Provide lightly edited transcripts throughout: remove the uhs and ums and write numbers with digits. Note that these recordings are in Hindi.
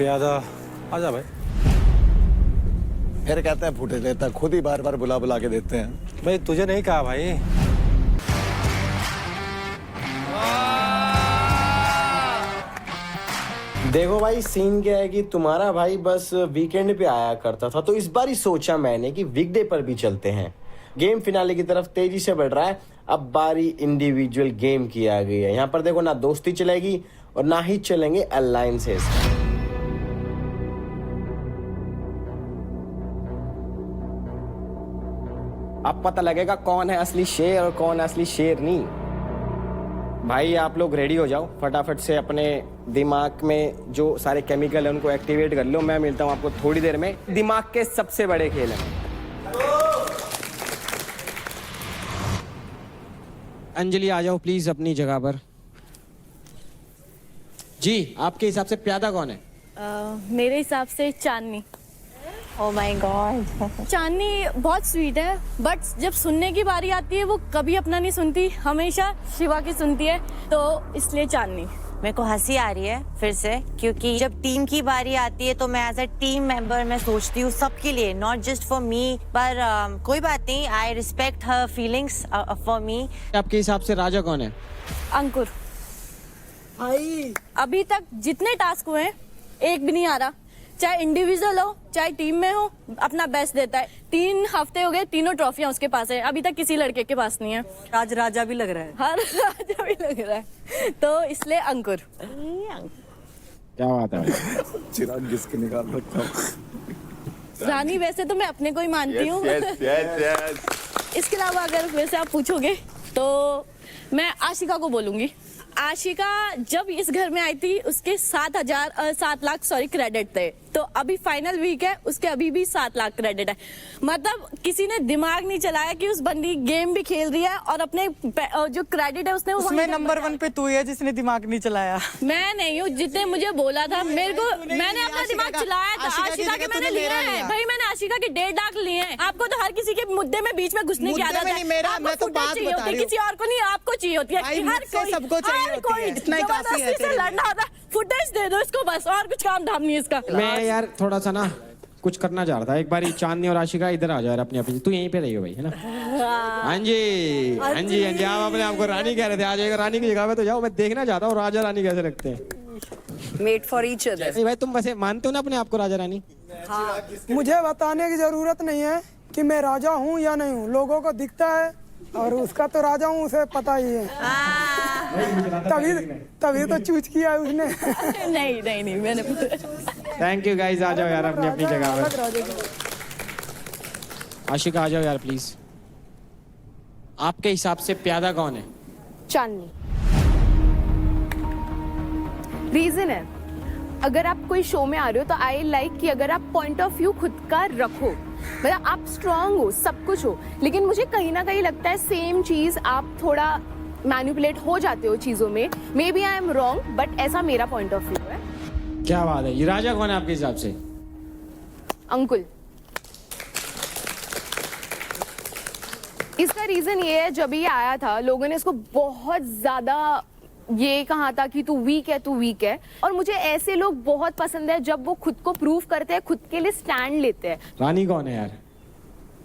प्यादा आजा भाई। फिर कहते हैं फूटे लेता, खुद ही बार बार बुला बुला के देते हैं। भाई तुझे नहीं कहा भाई। देखो भाई, सीन क्या है कि तुम्हारा भाई बस वीकेंड पे आया करता था, तो इस बार ही सोचा मैंने कि वीकडे पर भी चलते हैं। गेम फिनाले की तरफ तेजी से बढ़ रहा है। अब बारी इंडिविजुअल गेम की आ गई है। यहाँ पर देखो, ना दोस्ती चलेगी और ना ही चलेंगे अलायंसेस। अब पता लगेगा कौन है असली शेर और कौन है असली शेरनी। भाई आप लोग रेडी हो जाओ, फटाफट से अपने दिमाग में जो सारे केमिकल है उनको एक्टिवेट कर लो। मैं मिलता हूँ आपको थोड़ी देर में। दिमाग के सबसे बड़े खेल हैं। अंजलि आ जाओ प्लीज अपनी जगह पर। जी, आपके हिसाब से प्यादा कौन है? मेरे हिसाब से चांदनी। Oh my God. चांदनी बहुत स्वीट है, बट जब सुनने की बारी आती है वो कभी अपना नहीं सुनती, हमेशा शिवा की सुनती है, तो इसलिए चांदनी। मेरे को हंसी आ रही है फिर से, क्योंकि जब टीम की बारी आती है तो मैं एज अ टीम मेंबर मैं सोचती हूँ सबके लिए, नॉट जस्ट फॉर मी। पर कोई बात नहीं, I respect her feelings for me. आपके हिसाब से राजा कौन है? अंकुर। अभी तक जितने टास्क हुए हैं एक भी नहीं आ रहा, चाहे इंडिविजुअल हो चाहे टीम में हो, अपना बेस्ट देता है। 3 हफ्ते हो गए, तीनों ट्रॉफियां उसके पास है, अभी तक किसी लड़के के पास नहीं है। आज राजा भी लग रहा है। हर राजा भी लग रहा है, तो इसलिए अंकुर। क्या बात है? चिराग किसके निकाल रखा हूँ। रानी वैसे तो मैं अपने को ही मानती हूँ। इसके अलावा अगर वैसे आप पूछोगे तो मैं आशिका को बोलूंगी। आशिका जब इस घर में आई थी उसके 7 लाख क्रेडिट थे, तो अभी फाइनल वीक है, उसके अभी भी 7 लाख क्रेडिट है। मतलब किसी ने दिमाग नहीं चलाया कि उस बंदी गेम भी खेल रही है और अपने जो क्रेडिट है उसने उसमें नंबर 1 पे तू है जिसने दिमाग नहीं चलाया। मैं नहीं हूँ, जितने मुझे बोला था मेरे को, मैंने अपना दिमाग चलाया था। आशिका के मैंने लिए हैं भाई, मैंने आशिका के 1.5 लाख लिए हैं। आपको तो हर किसी के मुद्दे में बीच में घुसने की आदत है। मैं तो बात चाहिए होती है, किसी और को नहीं, आपको चाहिए होती है। हर कोई सबको चाहिए होती है। इतना ही काफी है। लड़ना होता है, फुटेज दे दो इसको बस, और कुछ काम धाम नहीं है इसका। मैं यार थोड़ा सा ना कुछ करना चाह रहा था। एक बार चांदनी और आशिका इधर आ जाओ यार, अपनी अपनी। तू यहीं पे रही हो भाई, है ना? हाँ जी, हाँ जी, हाँ जी। आप अपने आपको रानी कह रहे थे, आ जाएगा रानी की जगह पे तो जाओ। मैं देखना चाहता हूँ राजा रानी कैसे लगते हैं। Made for each other. नहीं भाई, तुम वैसे मानते हो ना अपने आप को राजा रानी? हाँ। मुझे बताने की जरूरत नहीं है कि मैं राजा हूँ या नहीं हूँ, लोगों को दिखता है और उसका तो राजा हूँ उसे पता ही है। तभी तो चूज किया है उसने। नहीं नहीं नहीं, मैंने। थैंक यू गाइस, आ जाओ यार अपनी अपनी जगह पर। आशिका आ जाओ यार प्लीज। आपके हिसाब से प्यादा कौन है? चांदनी। रीजन है, अगर आप कोई शो में आ रहे हो तो आई लाइक कि अगर आप पॉइंट ऑफ व्यू खुद का रखो, मतलब आप स्ट्रांग हो, सब कुछ हो, लेकिन मुझे कहीं ना कहीं लगता है सेम चीज आप थोड़ा मैनिपुलेट हो जाते हो चीजों में। Maybe I am wrong, but ऐसा मेरा पॉइंट ऑफ व्यू है। क्या बात है। ये राजा कौन है आपके हिसाब से? अंकुल। इसका रीजन ये है, जब ये आया था लोगों ने इसको बहुत ज्यादा ये कहा था कि तू वीक है, तू वीक है, और मुझे ऐसे लोग बहुत पसंद है जब वो खुद को प्रूव करते हैं, खुद के लिए स्टैंड लेते हैं। रानी कौन है यार?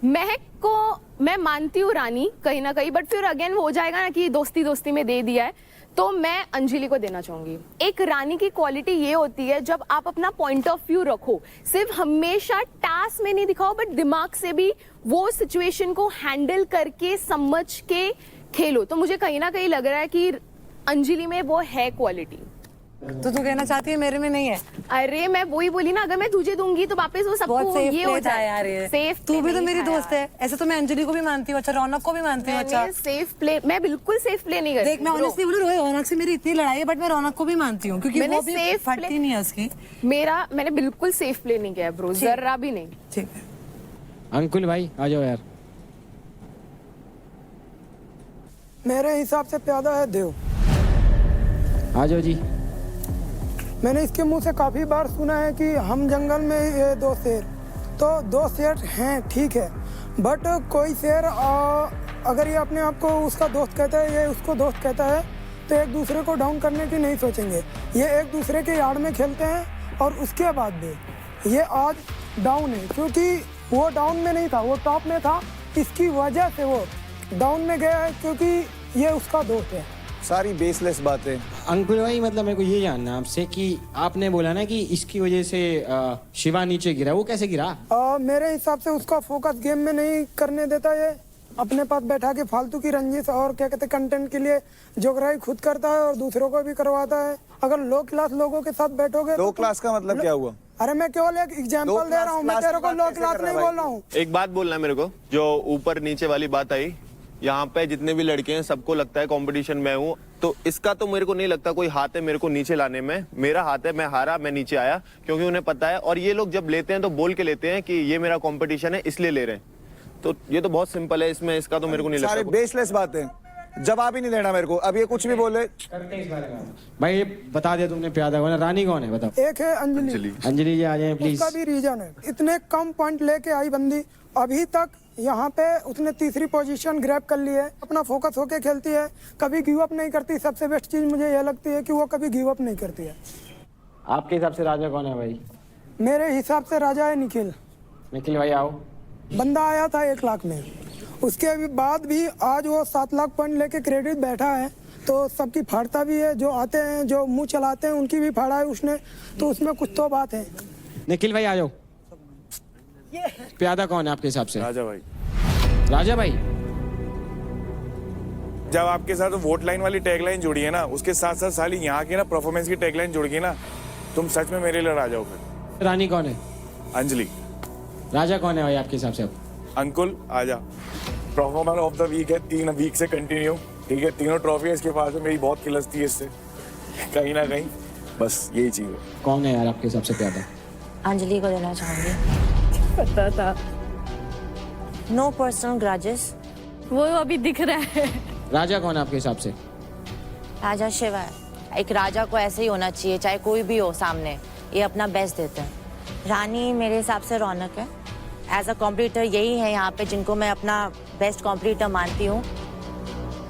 महक को मैं मानती हूँ रानी कहीं ना कहीं, बट फिर अगेन वो हो जाएगा ना कि दोस्ती दोस्ती में दे दिया है, तो मैं अंजलि को देना चाहूंगी। एक रानी की क्वालिटी ये होती है जब आप अपना पॉइंट ऑफ व्यू रखो, सिर्फ हमेशा टास्क में नहीं दिखाओ, बट दिमाग से भी वो सिचुएशन को हैंडल करके समझ के खेलो। तो मुझे कहीं ना कहीं लग रहा है कि अंजलि में वो है क्वालिटी। तो तू कहना चाहती है मेरे में नहीं है? अरे मैं वही बोली ना, अगर मैं तुझे दूंगी तो वापस वो सबको ये हो जाए यार। सेफ, तू भी तो मेरी दोस्त है। ऐसे तो मैं अंजलि को भी मानती हूँ, अच्छा रौनक को भी मानती हूँ। अच्छा सेफ प्ले, मैं बिल्कुल सेफ प्ले नहीं करती। देख, मैं ऑनेस्टली बोलूं, रौनक से मेरी इतनी लड़ाई है, बट मैं रौनक को भी मानती हूँ क्योंकि वो भी फटती नहीं है उसकी। मैंने बिल्कुल सेफ प्ले नहीं किया ब्रो, जरा भी नहीं। ठीक है अंकुल भाई आ जाओ यार। मेरे हिसाब से प्यादा है देव। आ जाओ जी। मैंने इसके मुंह से काफी बार सुना है कि हम जंगल में ये 2 शेर, तो 2 शेर हैं ठीक है, बट कोई शेर अगर ये अपने आप को उसका दोस्त कहता है, ये उसको दोस्त कहता है, तो एक दूसरे को डाउन करने की नहीं सोचेंगे। ये एक दूसरे के यार्ड में खेलते हैं और उसके बाद भी ये आज डाउन है, क्योंकि वो डाउन में नहीं था, वो टॉप में था। इसकी वजह से वो डाउन में गया है, क्योंकि ये उसका दोस्त है। सारी बेसलेस बातें। अंकुल भाई मतलब मेरे को ये जानना है आपसे कि आपने बोला ना कि इसकी वजह से शिवा नीचे गिरा, वो कैसे गिरा? मेरे हिसाब से उसका फोकस गेम में नहीं करने देता, ये अपने पास बैठा के फालतू की रंजिश और क्या कहते कंटेंट के लिए जोगराई खुद करता है और दूसरों को भी करवाता है। अगर लो क्लास लोगों के साथ बैठोगे लो क्लास का मतलब क्या हुआ? अरे मैं केवल एक एग्जांपल दे रहा हूँ, मैं तेरे को लो क्लास नहीं बोल रहा हूँ। एक बात बोलना है मेरे को, जो ऊपर नीचे वाली बात आई, यहाँ पे जितने भी लड़के हैं सबको लगता है कंपटीशन में हूँ, तो इसका तो मेरे को नहीं लगता कोई हाथ है मेरे को नीचे लाने में। मेरा हाथ है, मैं हारा, मैं नीचे आया, क्योंकि उन्हें पता है। और ये लोग जब लेते हैं तो बोल के लेते हैं कि ये मेरा कंपटीशन है इसलिए ले रहे हैं, तो ये तो बहुत सिंपल है, इसमें इसका तो मेरे को नहीं लगता। सारी बेसलेस बातें, जवाब ही नहीं देना मेरे को। अब ये कुछ भी बोले। भाई बता दिया तुमने प्यादा कौन है, रानी कौन है बताओ। एक है अंजलि। अंजलि जी आ जाए प्लीज। उसका भी रीजन है, इतने कम पॉइंट लेके आई बंदी, अभी तक यहाँ पे उसने तीसरी पोजीशन ग्रैब कर ली है। अपना फोकस होके खेलती है, कभी गिव अप नहीं करती। सबसे बेस्ट चीज मुझे यह लगती है कि वो कभी गिव अप नहीं करती है। आपके हिसाब से राजा कौन है भाई? मेरे हिसाब से राजा है निखिल। निखिल भाई आओ। बंदा आया था 1 लाख में, उसके बाद भी आज वो 7 लाख पॉइंट लेके क्रेडिट बैठा है, तो सबकी फाड़ता भी है। जो आते हैं, जो मुंह चलाते हैं, उनकी भी फाड़ा है उसने, तो उसमें कुछ तो बात है। निखिल भाई आ जाओ। प्यादा कौन है आपके हिसाब से? राजा भाई। राजा भाई जब आपके साथ वोट लाइन वाली टैगलाइन जुड़ी है ना, उसके साथ साथ साली यहाँ की ना परफॉर्मेंस की टैगलाइन जुड़ गई ना, तुम सच में मेरे लिए राजा हो फिर। रानी कौन है? अंजलि। राजा कौन है भाई आपके हिसाब से? अब अंकुल आजा। परफॉर्मर ऑफ द वीक है, 3 वीक से कंटिन्यू, ठीक है। तीनों ट्रॉफी इसके पास है, मेरी बहुत खिलस्ती है इससे कहीं ना कहीं, बस यही चीज है। कौन है यार आपके हिसाब से प्यादा? अंजलि को देना चाहूंगी। पता था, नो पर्सनल ग्रजेस। वो अभी दिख रहा है। राजा कौन है आपके हिसाब से? राजा शिवा है। एक राजा को ऐसे ही होना चाहिए, चाहे कोई भी हो सामने, ये अपना बेस्ट देते हैं। रानी मेरे हिसाब से रौनक है। एज अ कॉम्पिटिटर यही है यहाँ पे जिनको मैं अपना बेस्ट कॉम्पिटिटर मानती हूँ।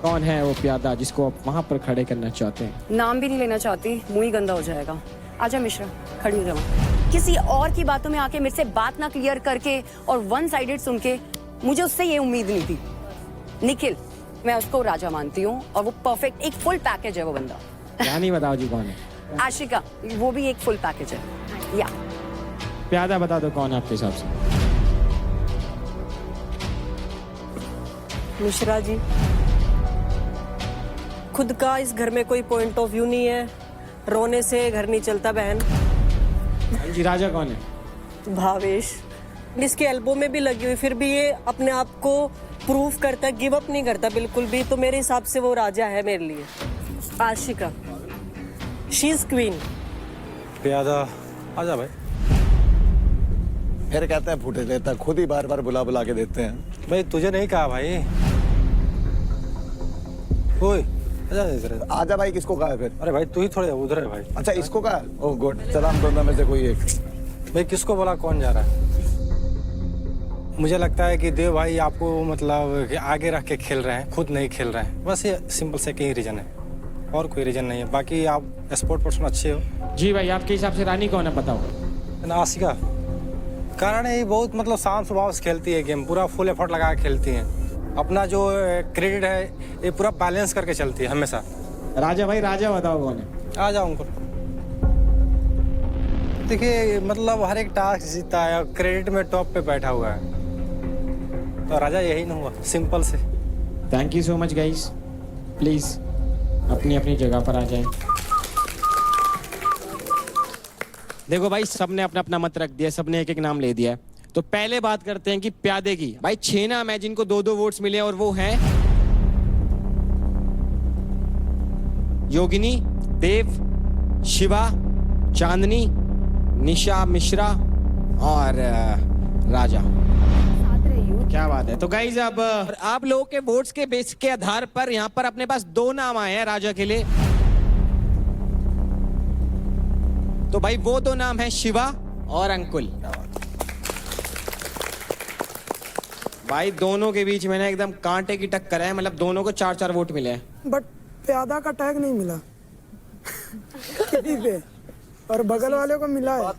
कौन है वो प्यादा जिसको आप वहाँ पर खड़े करना चाहते हैं? नाम भी नहीं लेना चाहती, मुंह ही गंदा हो जाएगा। आजा मिश्रा, खड़ी हो जाओ। किसी और की बातों में आके मेरे से बात ना क्लियर करके और वन साइडेड सुन के, मुझे उससे ये उम्मीद नहीं थी। निखिल, मैं उसको राजा मानती हूँ और वो परफेक्ट एक फुल पैकेज है वो बंदा। रानी बताओ जी कौन है? आशिका, वो भी एक फुल पैकेज है। या प्यादा बता दो कौन है आपके हिसाब से? मिश्रा जी, खुद का इस घर में कोई पॉइंट ऑफ व्यू नहीं है, रोने से घर नहीं चलता बहन। जी राजा कौन है? भावेश, इसके एल्बो में भी लगी हुई, फिर भी ये अपने आप को प्रूव करता है, गिव अप नहीं करता बिल्कुल भी, तो मेरे हिसाब से वो राजा है मेरे लिए। Ashika, she is queen. प्यादा आजा भाई। फिर कहते हैं फूटे देता, खुद ही बार बार बुला बुला के देते हैं। भाई तुझे नहीं कहा भाई। ओए आजा इधर। आजा भाई किसको कहा है फिर? अरे भाई तू ही थोड़े उधर है भाई। अच्छा इसको कहा? ओह गुड, चला हम दोनों में से कोई एक। भाई किसको बोला, कौन जा रहा है? मुझे लगता है कि देव भाई आपको मतलब कि आगे रख के खेल रहे हैं, खुद नहीं खेल रहे हैं। बस ये सिंपल से कई रीजन है, और कोई रीजन नहीं है। बाकी आप स्पोर्ट पर्सन अच्छे हो। जी भाई आपके हिसाब से रानी कौन है बताओ? आशिका, कारण है ये बहुत मतलब शांत स्वभाव से खेलती है गेम, पूरा फुल एफर्ट लगा के खेलती है। अपना जो क्रेडिट है ये पूरा बैलेंस करके चलती है हमेशा। राजा भाई राजा बताओ कौन है? आ जाओ उनको। देखिए मतलब हर एक टास्क जीता है और क्रेडिट में टॉप पे बैठा हुआ है, तो राजा यही ना हुआ, सिंपल से। Thank you so much guys, please अपनी अपनी जगह पर आ जाएं। देखो भाई सबने अपना अपना मत रख दिया, सबने एक एक नाम ले दिया है, तो पहले बात करते हैं कि प्यादे की। भाई 6 नाम है जिनको 2-2 वोट्स मिले और वो हैं योगिनी, देव, शिवा, चांदनी, निशा मिश्रा और राजा। क्या बात है। तो गाइज अब आप लोगों के वोट्स के बेस के आधार पर यहाँ पर अपने पास 2 नाम आए हैं राजा के लिए। तो भाई वो 2 नाम है शिवा और अंकुल। भाई दोनों के बीच में ना एकदम कांटे की टक्कर है, मतलब दोनों को 4-4 वोट मिले हैं। बट प्यादा का टैग नहीं मिला किसी पे। और बगल वाले को मिला है।